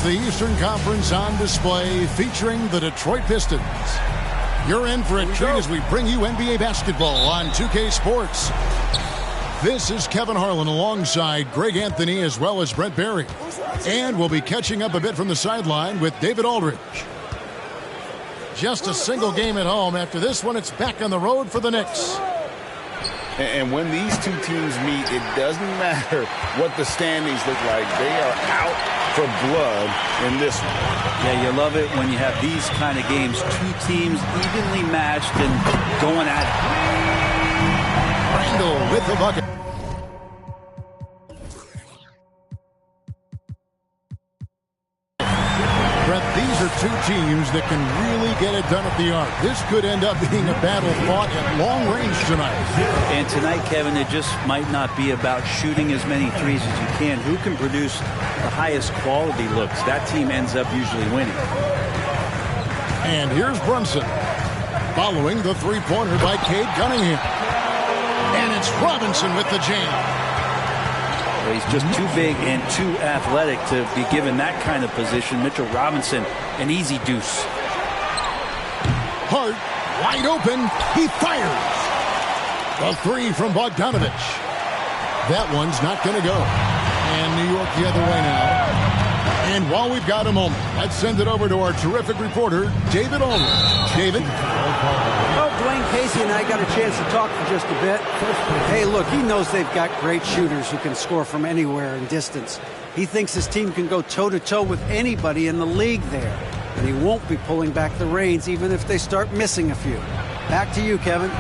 The Eastern Conference on display featuring the Detroit Pistons. You're in for a treat as we bring you NBA basketball on 2K Sports. This is Kevin Harlan alongside Greg Anthony as well as Brent Barry. And we'll be catching up a bit from the sideline with David Aldridge. Just a single game at home. After this one, it's back on the road for the Knicks. And when these two teams meet, it doesn't matter what the standings look like. They are out for blood in this one. Yeah, you love it when you have these kind of games. Two teams evenly matched and going at it. Randall with the bucket. Brett, these are two teams that can really get it done at the arc. This could end up being a battle fought at long range tonight. And tonight, Kevin, it just might not be about shooting as many threes as you can. Who can produce the highest quality looks? That team ends up usually winning. And here's Brunson following the three-pointer by Cade Cunningham. And it's Robinson with the jam. Well, he's just too big and too athletic to be given that kind of position. Mitchell Robinson, an easy deuce. Hart, wide open. He fires. A three from Bogdanovich. That one's not going to go. And New York the other way now. And while we've got a moment, let's send it over to our terrific reporter, David Aldridge. David? Well, Dwayne Casey and I got a chance to talk for just a bit. Hey, look, he knows they've got great shooters who can score from anywhere in distance. He thinks his team can go toe-to-toe with anybody in the league there. And he won't be pulling back the reins even if they start missing a few. Back to you, Kevin.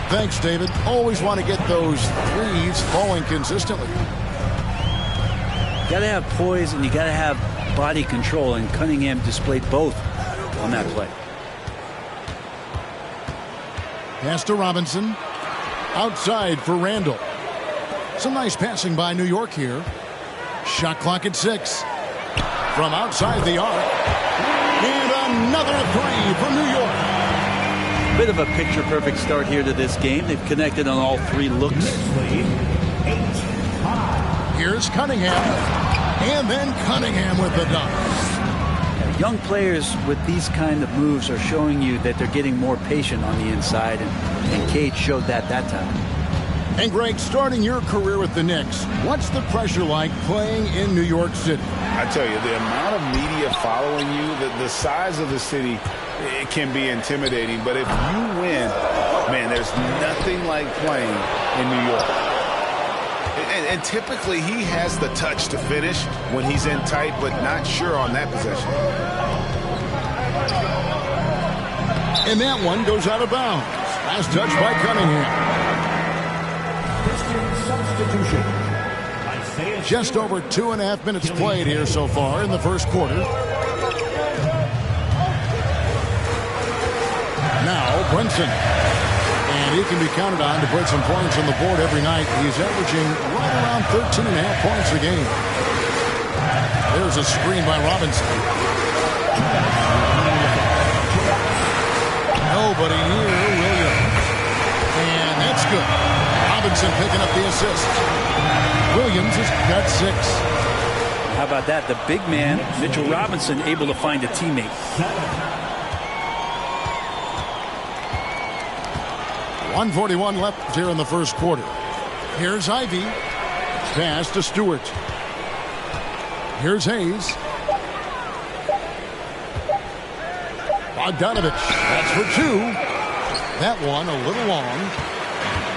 Thanks, David. Always want to get those threes falling consistently. You got to have poise and you got to have body control, and Cunningham displayed both on that play. Pass to Robinson. Outside for Randall. Some nice passing by New York here. Shot clock at 6. From outside the arc. And another three from New York. Bit of a picture-perfect start here to this game. They've connected on all three looks. Here's Cunningham. And then Cunningham with the dunk. Young players with these kind of moves are showing you that they're getting more patient on the inside, and Cade showed that time. And Greg, starting your career with the Knicks, what's the pressure like playing in New York City? I tell you, the amount of media following you, the size of the city, it can be intimidating. But if you win, man, there's nothing like playing in New York. And typically he has the touch to finish when he's in tight, but not sure on that possession. And that one goes out of bounds. Last touch by Cunningham. Just over 2.5 minutes played here so far in the first quarter. Now Brunson. And he can be counted on to put some points on the board every night. He's averaging right around 13.5 points a game. There's a screen by Robinson. Nobody near Williams. And that's good. Robinson picking up the assist. Williams has got 6. How about that? The big man, Mitchell Robinson, able to find a teammate. 1:41 left here in the first quarter. Here's Ivy. Pass to Stewart. Here's Hayes. Bogdanovich. That's for 2. That one a little long.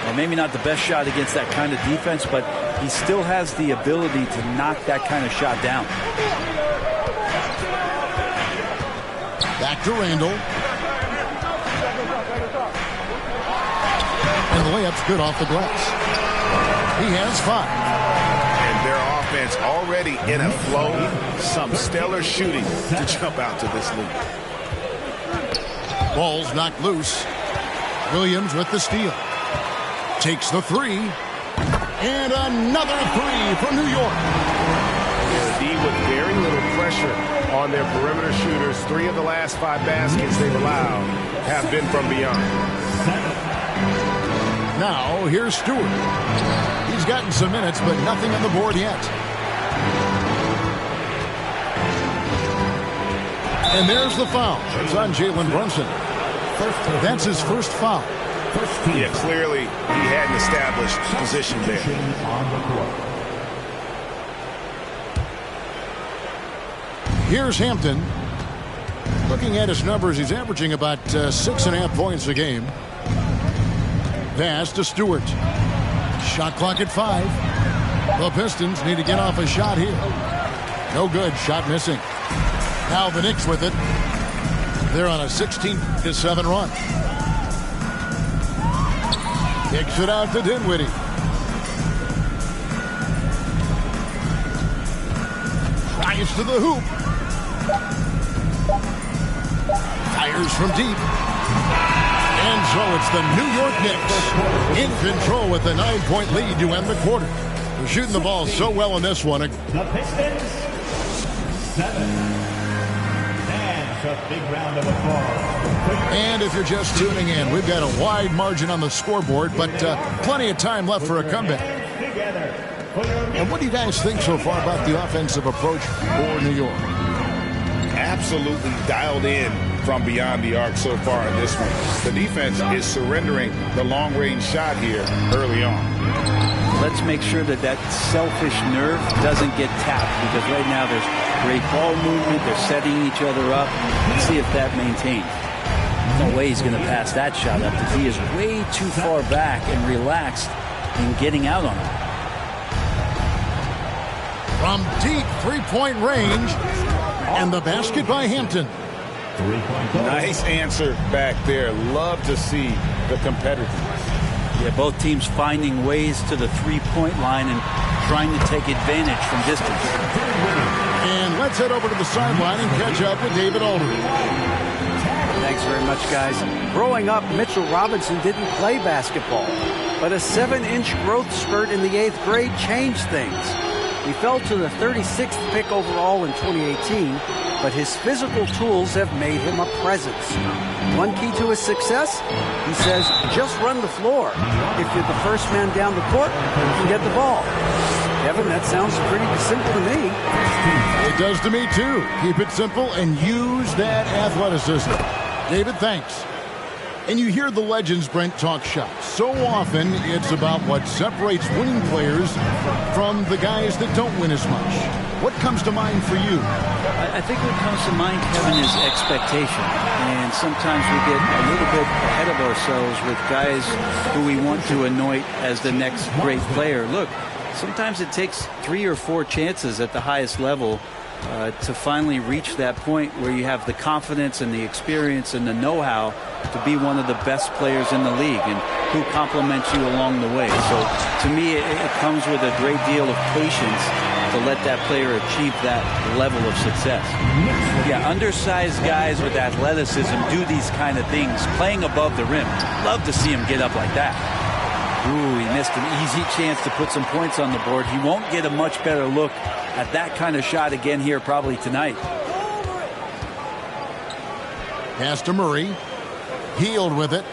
Well, maybe not the best shot against that kind of defense, but he still has the ability to knock that kind of shot down. Back to Randall. And the layup's good off the glass. He has 5. And their offense already in a flow. Some stellar shooting to jump out to this lead. Ball's knocked loose. Williams with the steal. Takes the 3. And another 3 for New York. The D with very little pressure on their perimeter shooters. 3 of the last 5 baskets they've allowed have been from beyond. Now, here's Stewart. He's gotten some minutes, but nothing on the board yet. And there's the foul. It's on Jalen Brunson. That's his first foul. Yeah, clearly he hadn't established position there. Here's Hampton. Looking at his numbers, he's averaging about 6.5 points a game. Pass to Stewart. Shot clock at 5. The Pistons need to get off a shot here. No good. Shot missing. Now the Knicks with it. They're on a 16-7 run. Kicks it out to Dinwiddie. Tries to the hoop. Fires from deep. And so it's the New York Knicks in control with a 9-point lead to end the quarter. They're shooting the ball so well in this one. The Pistons, 7. And a big round of applause. And if you're just tuning in, we've got a wide margin on the scoreboard, but plenty of time left for a comeback. And what do you guys think so far about the offensive approach for New York? Absolutely dialed in from beyond the arc so far in this one. The defense is surrendering the long-range shot here early on. Let's make sure that that selfish nerve doesn't get tapped, because right now there's great ball movement. They're setting each other up. Let's see if that maintains. No way he's going to pass that shot up. He is way too far back and relaxed in getting out on it. From deep three-point range, and the basket by Hampton. Nice answer back there. Love to see the competitiveness. Yeah, both teams finding ways to the three-point line and trying to take advantage from distance. And let's head over to the sideline and catch up with David Aldridge. Thanks very much, guys. Growing up, Mitchell Robinson didn't play basketball, but a 7-inch growth spurt in the 8th grade changed things. He fell to the 36th pick overall in 2018, but his physical tools have made him a presence. One key to his success, he says, just run the floor. If you're the first man down the court, you can get the ball. Kevin, that sounds pretty simple to me. It does to me, too. Keep it simple and use that athleticism. David, thanks. And you hear the legends, Brent, talk shots. So often, it's about what separates winning players from the guys that don't win as much. What comes to mind for you? I think what comes to mind, Kevin, is expectation. And sometimes we get a little bit ahead of ourselves with guys who we want to anoint as the next great player. Look, sometimes it takes 3 or 4 chances at the highest level to finally reach that point where you have the confidence and the experience and the know-how to be one of the best players in the league, and who compliments you along the way. So to me, it comes with a great deal of patience to let that player achieve that level of success. Yeah, undersized guys with athleticism do these kind of things, playing above the rim. Love to see him get up like that. Ooh, he missed an easy chance to put some points on the board. He won't get a much better look at that kind of shot again here probably tonight. Pass to Murray. Healed with it.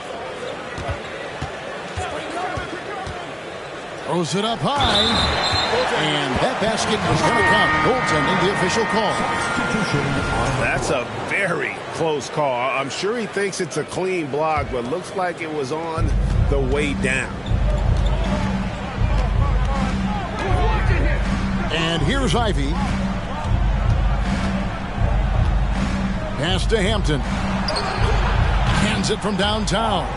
Throws it up high. And that basket was going to count. Goaltending, the official call. That's a very close call. I'm sure he thinks it's a clean block, but looks like it was on the way down. And here's Ivy. Pass to Hampton. Hands it from downtown.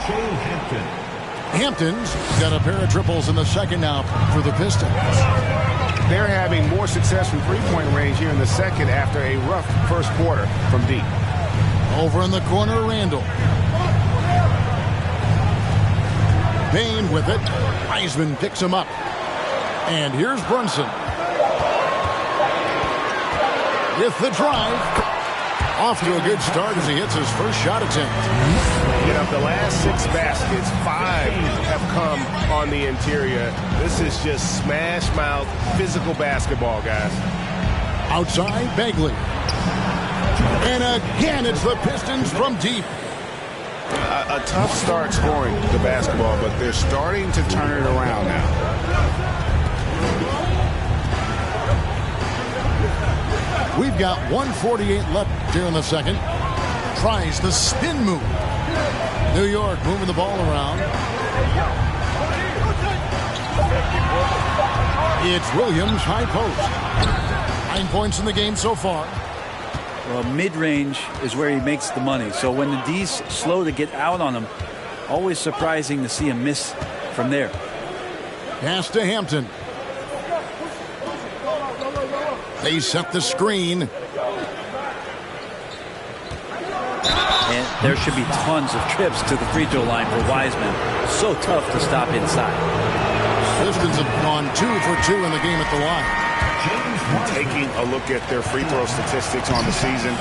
Hampton's got a pair of triples in the second now for the Pistons. They're having more success from three-point range here in the second after a rough first quarter from deep. Over in the corner, Randall. Payne with it. Wiseman picks him up. And here's Brunson. With the drive. Off to a good start as he hits his first shot attempt. You know, the last 6 baskets, 5 have come on the interior. This is just smash mouth physical basketball, guys. Outside, Bagley. And again, it's the Pistons from deep. A tough start scoring the basketball, but they're starting to turn it around now. We've got 1:48 left here in the second. Tries the spin move. New York moving the ball around. It's Williams, high post. 9 points in the game so far. Well, mid-range is where he makes the money. So when the D's slow to get out on him, always surprising to see him miss from there. Pass to Hampton. They set the screen. And there should be tons of trips to the free throw line for Wiseman. So tough to stop inside. Pistons have gone 2 for 2 in the game at the line. Taking a look at their free throw statistics on the season,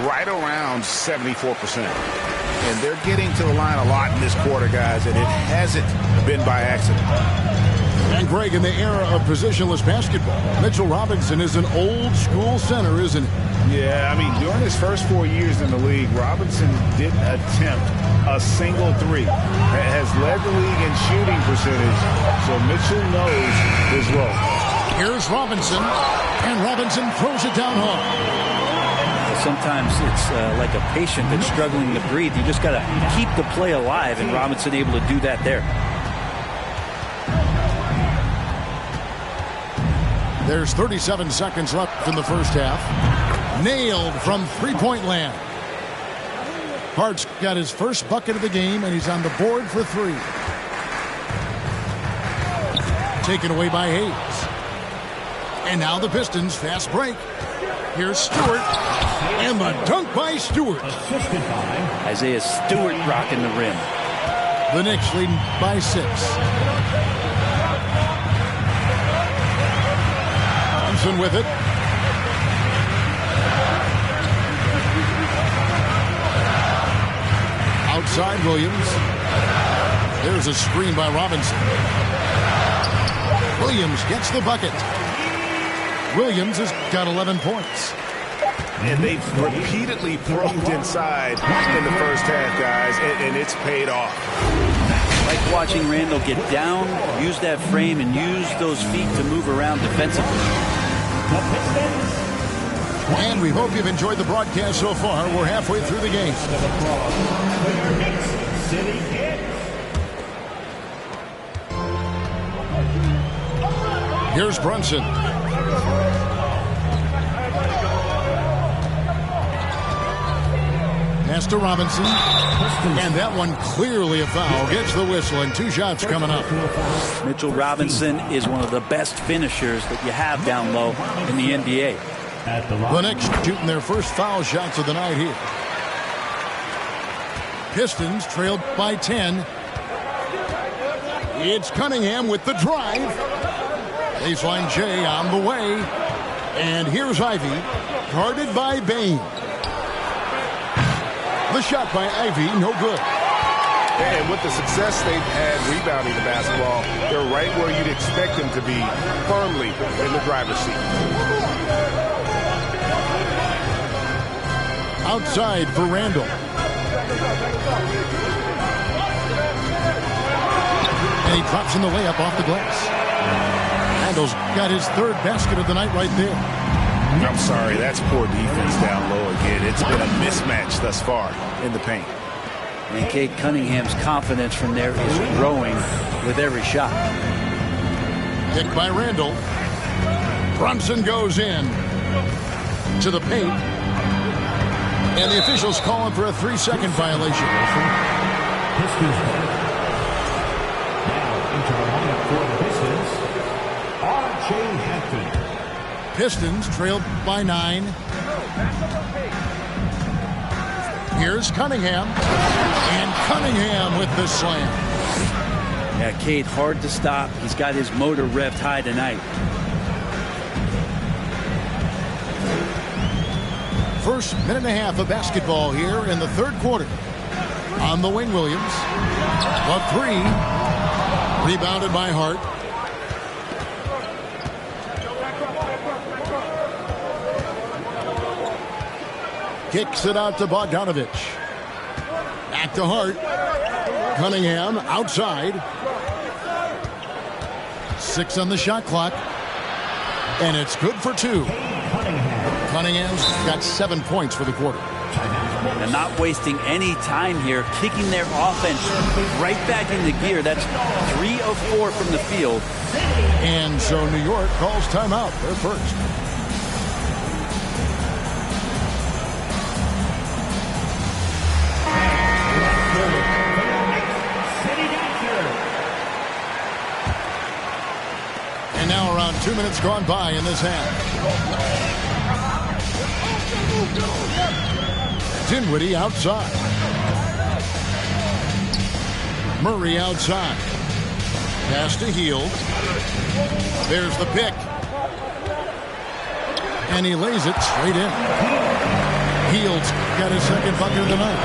right around 74%. And they're getting to the line a lot in this quarter, guys, and it hasn't been by accident. And Greg, in the era of positionless basketball, Mitchell Robinson is an old-school center, isn't he? Yeah, I mean, during his first 4 years in the league, Robinson didn't attempt a single three. Has led the league in shooting percentage, so Mitchell knows his role. Here's Robinson, and Robinson throws it down hard. Sometimes it's like a patient that's struggling to breathe. You just got to keep the play alive, and Robinson able to do that there. There's 37 seconds left in the first half. Nailed from three-point land. Hart's got his first bucket of the game, and he's on the board for 3. Taken away by Hayes. And now the Pistons, fast break. Here's Stewart, and the dunk by Stewart. Isaiah Stewart rocking the rim. The Knicks leading by 6. Thompson with it. Outside Williams. There's a screen by Robinson. Williams gets the bucket. Williams has got 11 points. And they've repeatedly probed inside in the first half, guys, and it's paid off. Like watching Randall get down, use that frame, and use those feet to move around defensively. And we hope you've enjoyed the broadcast so far. We're halfway through the game. Here's Brunson. Pass to Robinson. And that one clearly a foul. Gets the whistle, and 2 shots coming up. Mitchell Robinson is one of the best finishers that you have down low in the NBA. The Knicks shooting their first foul shots of the night here. Pistons trailed by 10. It's Cunningham with the drive. Baseline J on the way. And here's Ivy, guarded by Bane. The shot by Ivy, no good. And with the success they've had rebounding the basketball, they're right where you'd expect them to be, firmly in the driver's seat. Outside for Randall. And he drops in the layup off the glass. Randall's got his 3rd basket of the night right there. I'm sorry, that's poor defense down low again. It's been a mismatch thus far in the paint. And Cade Cunningham's confidence from there is growing with every shot. Picked by Randall. Brunson goes in to the paint. And the officials calling for a 3-second violation. For the Pistons, R.J. Hampton. Pistons trailed by 9. Here's Cunningham. And Cunningham with the slam. Yeah, Cade, hard to stop. He's got his motor revved high tonight. First minute and a half of basketball here in the third quarter. On the wing, Williams. The 3. Rebounded by Hart. Kicks it out to Bogdanovich. Back to Hart. Cunningham outside. 6 on the shot clock. And it's good for 2. Cunningham's got 7 points for the quarter. And not wasting any time here, kicking their offense right back into gear. That's 3 of 4 from the field. And so New York calls timeout. They're first. And now around 2 minutes gone by in this half. Dinwiddie outside. Murray outside. Pass to Hield. There's the pick. And he lays it straight in. Hield's got his second bucket of the night.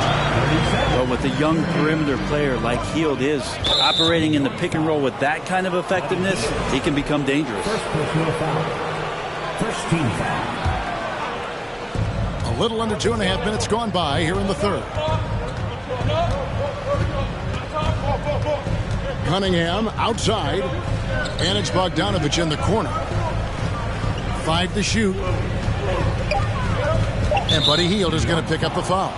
Well, with a young perimeter player like Hield is, operating in the pick and roll with that kind of effectiveness, he can become dangerous. First personal foul. First team foul. A little under 2.5 minutes gone by here in the third. Cunningham outside. And it's Bogdanovich in the corner. 5 to shoot. And Buddy Hield is going to pick up the foul.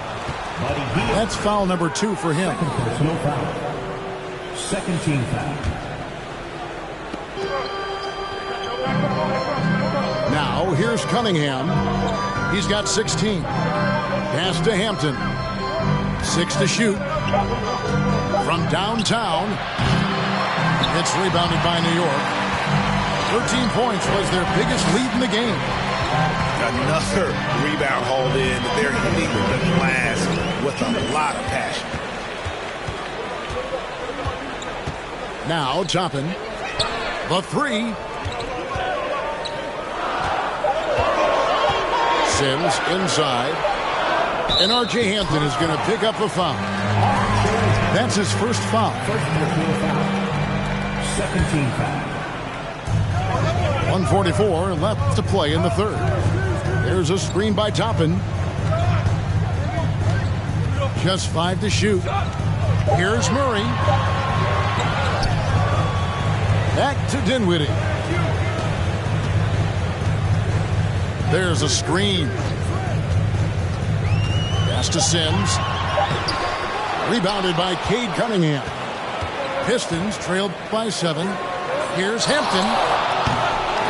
That's foul number 2 for him. Second personal foul. Second team foul. Now here's Cunningham. He's got 16. Pass to Hampton. 6 to shoot. From downtown. It's rebounded by New York. 13 points was their biggest lead in the game. Another rebound hauled in. They're hitting the glass with a lot of passion. Now Toppin. The 3. Sims inside. And R.J. Hampton is going to pick up the foul. That's his first foul. First personal foul. Second team foul. 1:44 left to play in the third. There's a screen by Toppin. Just 5 to shoot. Here's Murray. Back to Dinwiddie. There's a screen. Pass to Sims. Rebounded by Cade Cunningham. Pistons trailed by 7. Here's Hampton.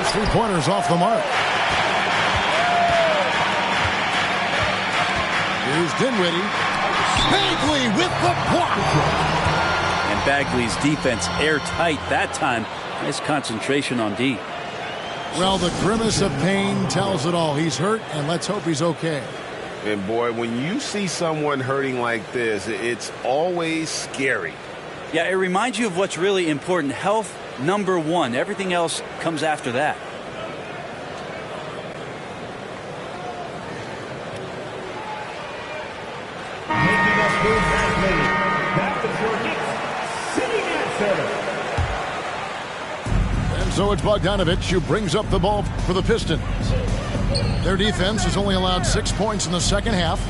His 3-pointers off the mark. Here's Dinwiddie. Bagley with the block. And Bagley's defense airtight that time. Nice concentration on D. Well, the grimace of pain tells it all. He's hurt, and let's hope he's okay. And boy, when you see someone hurting like this, it's always scary. Yeah, it reminds you of what's really important. Health, number 1. Everything else comes after that. Making us move Bagley. Back to your Knicks. Sitting at center. And so it's Bogdanovich who brings up the ball for the Pistons. Their defense has only allowed 6 points in the second half.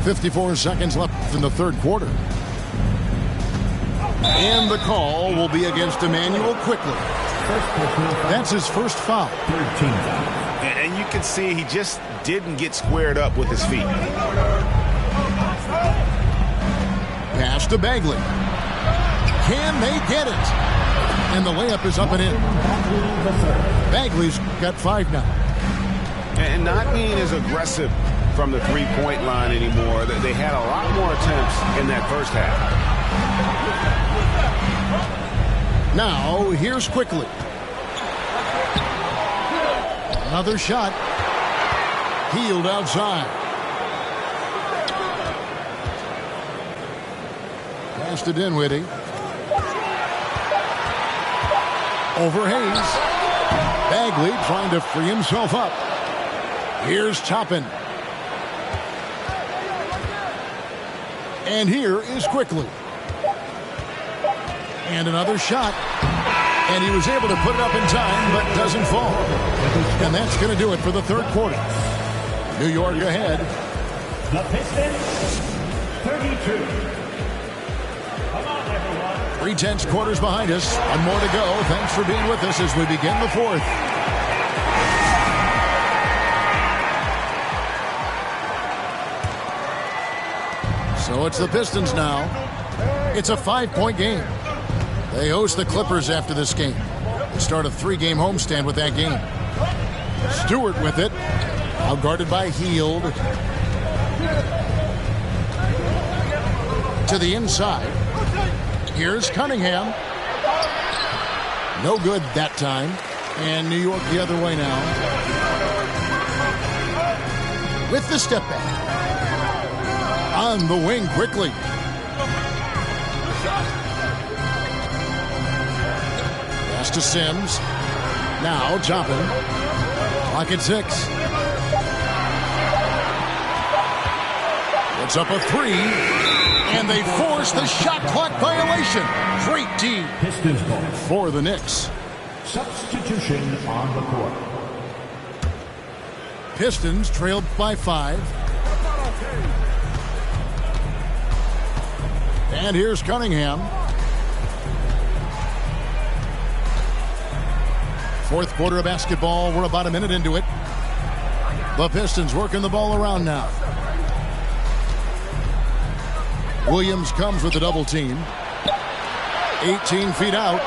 .54 seconds left in the third quarter. And the call will be against Immanuel Quickley. That's his first foul. Third team foul. And you can see he just didn't get squared up with his feet. Pass to Bagley. Can they get it? And the layup is up and in. Bagley's got 5 now. And not being as aggressive from the three-point line anymore. They had a lot more attempts in that first half. Now, here's Quickly. Another shot. Hield outside. Pass to Dinwiddie. Over Hayes. Bagley trying to free himself up. Here's Toppin. And here is Quickly. And another shot. And he was able to put it up in time, but doesn't fall. And that's going to do it for the third quarter. New York ahead. The Pistons, 32. Come on, everyone. 3/10 quarters behind us. One more to go. Thanks for being with us as we begin the fourth. So it's the Pistons now. It's a 5-point game. They host the Clippers after this game. They start a 3-game homestand with that game. Stewart with it. Outguarded by Hield. To the inside. Here's Cunningham. No good that time. And New York the other way now. With the step back. On the wing quickly. Pass to Sims. Now Toppin. Clock at 6. It's up a 3. And they force the shot clock violation. Great D Pistons ball. for the Knicks. Substitution on the court. Pistons trailed by 5. And here's Cunningham. Fourth quarter of basketball. We're about a minute into it. The Pistons working the ball around now. Williams comes with a double team. 18 feet out.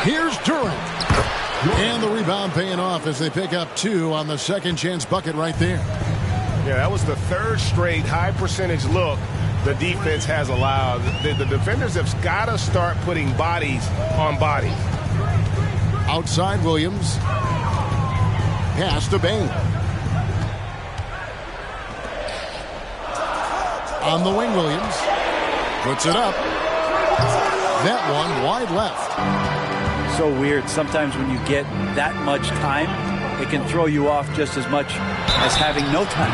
Here's Durant. And the rebound paying off as they pick up 2 on the second chance bucket right there. Yeah, that was the third straight high percentage look the defense has allowed. The defenders have got to start putting bodies on bodies. Outside Williams. Pass to Bane. On the wing, Williams. Puts it up. That one wide left. So weird. Sometimes when you get that much time, it can throw you off just as much as having no time.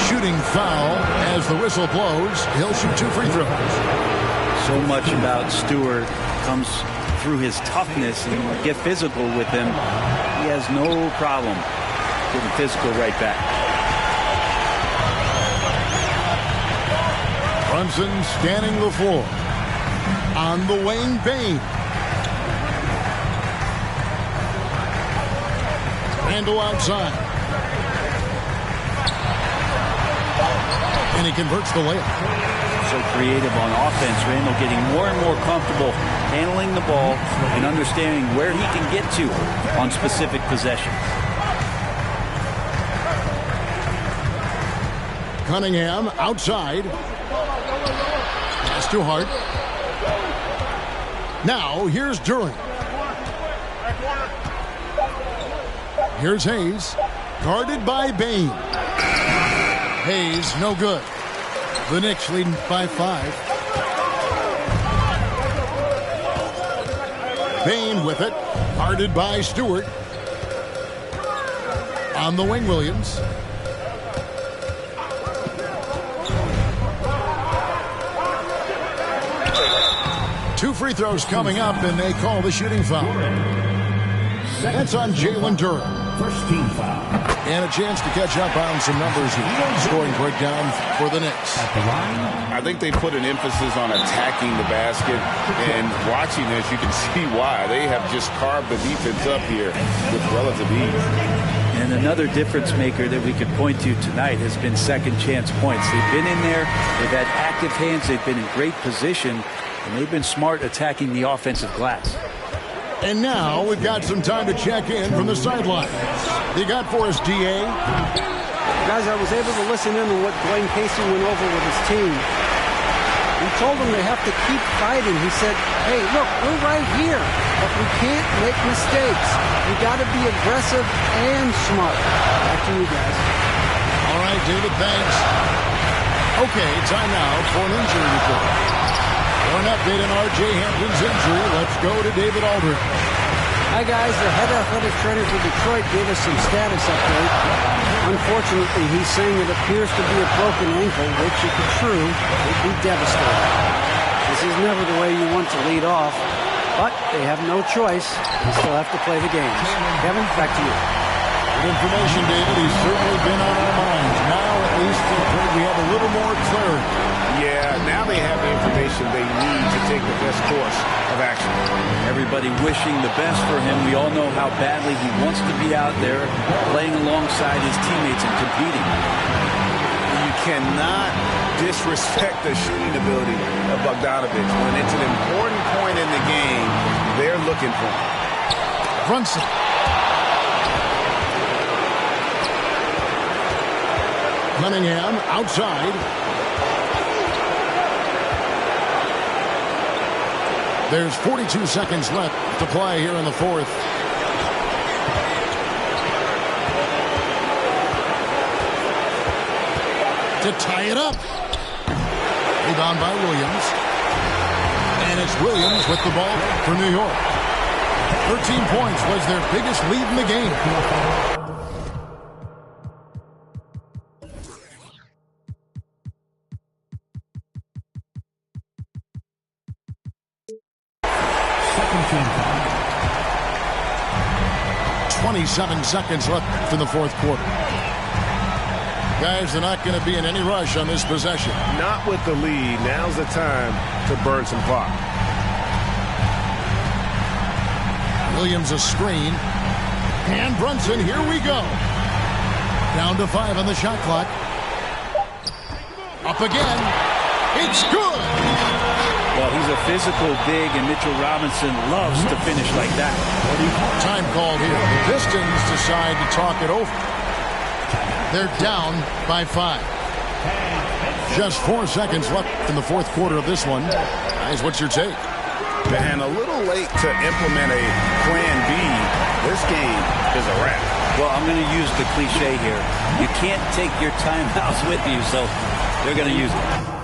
Shooting foul as the whistle blows. He'll shoot 2 free throws. So much about Stewart comes through his toughness, and you get physical with him. He has no problem getting physical right back. Brunson scanning the floor. On the wing, Bane. Randle outside. And he converts the layup. So creative on offense. Randle getting more and more comfortable handling the ball and understanding where he can get to on specific possessions. Cunningham outside. Pass to Hart. Now here's Durant. Here's Hayes. Guarded by Bane. Hayes, no good. The Knicks leading by 5. Bane with it. Guarded by Stewart. On the wing, Williams. Two free throws coming up, and they call the shooting foul. That's on Jalen Durant. First team foul. And a chance to catch up on some numbers here. Scoring breakdown for the Knicks. At the line. I think they put an emphasis on attacking the basket, and watching this, you can see why. They have just carved the defense up here with relative ease. And another difference maker that we could point to tonight has been second chance points. They've been in there, they've had active hands, they've been in great position, and they've been smart attacking the offensive glass. And now we've got some time to check in from the sideline. You got for us, D.A.? Guys, I was able to listen in on what Dwayne Casey went over with his team. He told them they have to keep fighting. He said, hey, look, we're right here, but we can't make mistakes. We got to be aggressive and smart. Back to you guys. All right, David, thanks. Okay, time now for an injury report. For an update on R.J. Hampton's injury, let's go to David Aldridge. Hi, guys. The head athletic trainer for Detroit gave us some status update. Unfortunately, he's saying it appears to be a broken ankle, which, if it's true, would be devastating. This is never the way you want to lead off, but they have no choice. They still have to play the games. Kevin, back to you. Good information, David. He's certainly been on our minds. Now, at least, we have a little more clarity. Yeah, now they have the information they need to take the best course of action. Everybody wishing the best for him. We all know how badly he wants to be out there playing alongside his teammates and competing. You cannot disrespect the shooting ability of Bogdanović. When it's an important point in the game, they're looking for him. Brunson. Cunningham outside. There's 42 seconds left to play here in the fourth. To tie it up. Rebound by Williams. And it's Williams with the ball for New York. 13 points was their biggest lead in the game. Second team foul. 27 seconds left in the fourth quarter. Guys, they're not going to be in any rush on this possession. Not with the lead. Now's the time to burn some clock. Williams a screen. And Brunson, here we go. Down to 5 on the shot clock. Up again. It's good. Well, he's a physical big, and Mitchell Robinson loves to finish like that. Time called here. The Pistons decide to talk it over. They're down by 5. Just 4 seconds left in the fourth quarter of this one. Guys, what's your take? And a little late to implement a plan B. This game is a wrap. Well, I'm going to use the cliche here. You can't take your timeouts with you, so they're going to use it.